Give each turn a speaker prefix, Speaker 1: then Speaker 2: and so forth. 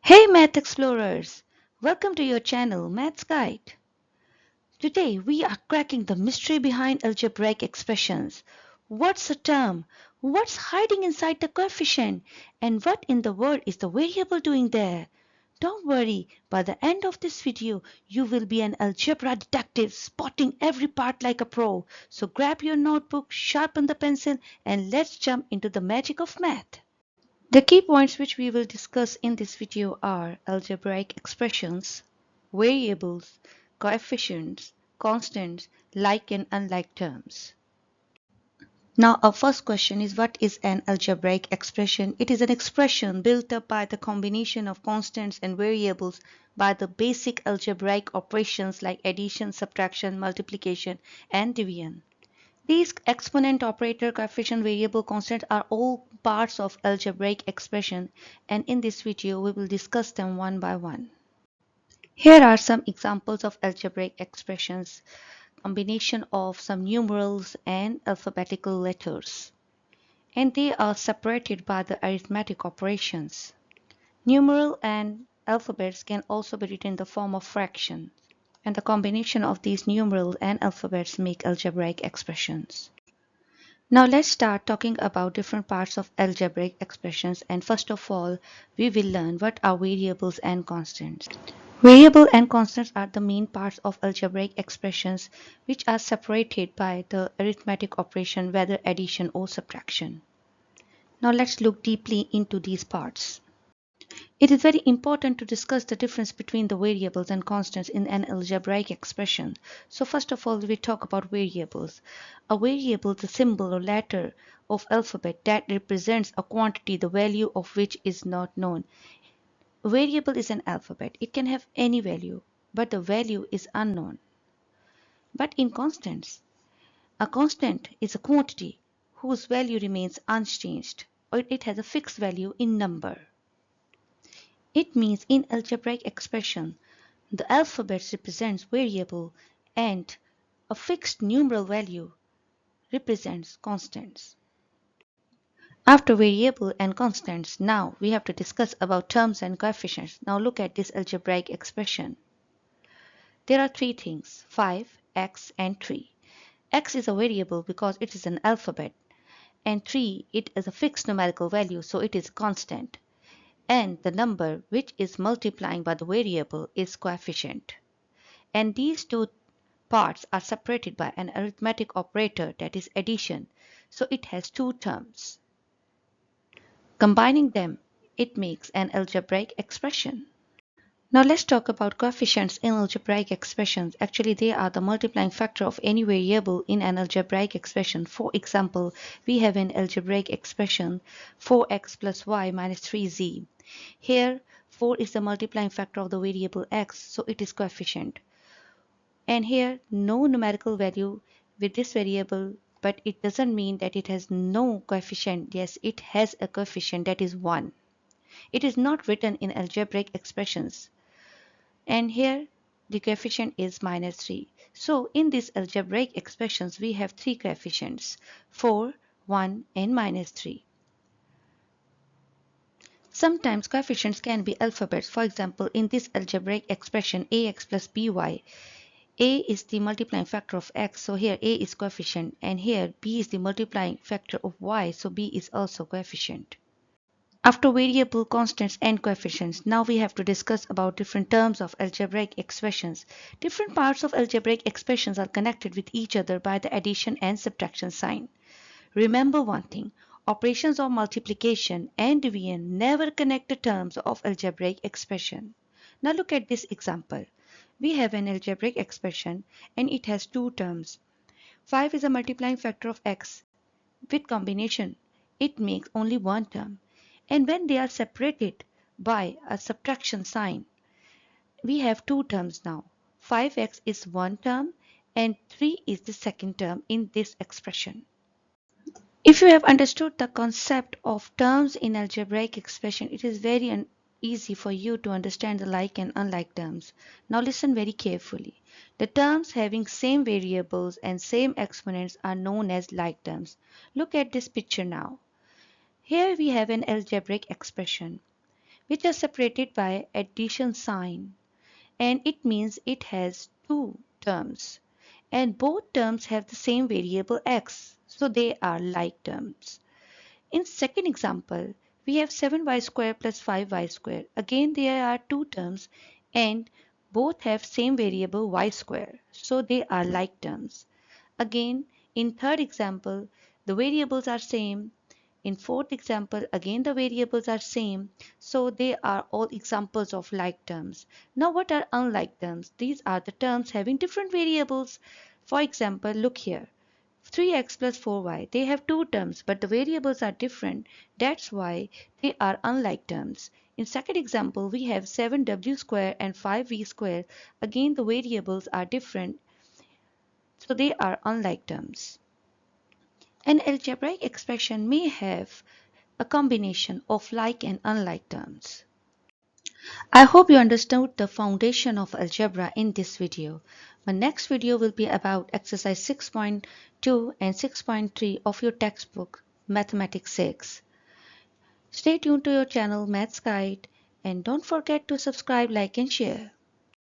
Speaker 1: Hey Math Explorers! Welcome to your channel Maths Guide. Today we are cracking the mystery behind algebraic expressions. What's a term? What's hiding inside the coefficient? And what in the world is the variable doing there? Don't worry, by the end of this video you will be an algebra detective spotting every part like a pro. So grab your notebook, sharpen the pencil and let's jump into the magic of math. The key points which we will discuss in this video are algebraic expressions, variables, coefficients, constants, like and unlike terms. Now our first question is, what is an algebraic expression? It is an expression built up by the combination of constants and variables by the basic algebraic operations like addition, subtraction, multiplication, and division. These exponent, operator, coefficient, variable, constant are all parts of algebraic expression, and in this video we will discuss them one by one. Here are some examples of algebraic expressions: combination of some numerals and alphabetical letters, and they are separated by the arithmetic operations. Numeral and alphabets can also be written in the form of fractions, and the combination of these numerals and alphabets make algebraic expressions. Now let's start talking about different parts of algebraic expressions, and first of all we will learn what are variables and constants. Variable and constants are the main parts of algebraic expressions which are separated by the arithmetic operation, whether addition or subtraction. Now let's look deeply into these parts. It is very important to discuss the difference between the variables and constants in an algebraic expression. So first of all, we talk about variables. A variable is a symbol or letter of alphabet that represents a quantity the value of which is not known. A variable is an alphabet. It can have any value, but the value is unknown. But in constants, a constant is a quantity whose value remains unchanged, or it has a fixed value in number. It means in algebraic expression, the alphabet represents variable and a fixed numeral value represents constants. After variable and constants, now we have to discuss about terms and coefficients. Now look at this algebraic expression. There are three things: 5, x, and 3. X is a variable because it is an alphabet, and 3, it is a fixed numerical value, so it is constant. And the number which is multiplying by the variable is coefficient. And these two parts are separated by an arithmetic operator, that is addition, so it has two terms. Combining them, it makes an algebraic expression. Now let's talk about coefficients in algebraic expressions. Actually, they are the multiplying factor of any variable in an algebraic expression. For example, we have an algebraic expression 4x plus y minus 3z. Here 4 is the multiplying factor of the variable x, so it is coefficient. And here no numerical value with this variable, but it doesn't mean that it has no coefficient. Yes, it has a coefficient, that is 1. It is not written in algebraic expressions. And here the coefficient is minus 3. So in these algebraic expressions we have three coefficients: 4, 1 and minus 3. Sometimes coefficients can be alphabets. For example, in this algebraic expression ax plus by, a is the multiplying factor of x, so here a is coefficient, and here b is the multiplying factor of y, so b is also coefficient. After variable, constants and coefficients, now we have to discuss about different terms of algebraic expressions. Different parts of algebraic expressions are connected with each other by the addition and subtraction sign. Remember one thing: operations of multiplication and division never connect the terms of algebraic expression. Now look at this example. We have an algebraic expression and it has two terms. 5 is a multiplying factor of x. With combination, it makes only one term. And when they are separated by a subtraction sign, we have two terms now. 5x is one term and 3 is the second term in this expression. If you have understood the concept of terms in algebraic expression, it is very easy for you to understand the like and unlike terms. Now listen very carefully. The terms having same variables and same exponents are known as like terms. Look at this picture now. Here we have an algebraic expression. which are separated by addition sign, and it means it has two terms, and both terms have the same variable x, so they are like terms. In second example, we have 7y square plus 5y square. Again, there are two terms and both have same variable y square, so they are like terms. Again, in third example, the variables are same. In fourth example, again the variables are same, so they are all examples of like terms. Now what are unlike terms? These are the terms having different variables. For example, look here. 3x plus 4y, they have two terms but the variables are different. That's why they are unlike terms. In second example, we have 7w square and 5v square. Again the variables are different, so they are unlike terms. An algebraic expression may have a combination of like and unlike terms. I hope you understood the foundation of algebra in this video. My next video will be about exercise 6.2 and 6.3 of your textbook, Mathematics 6. Stay tuned to your channel, Maths Guide, and don't forget to subscribe, like, and share.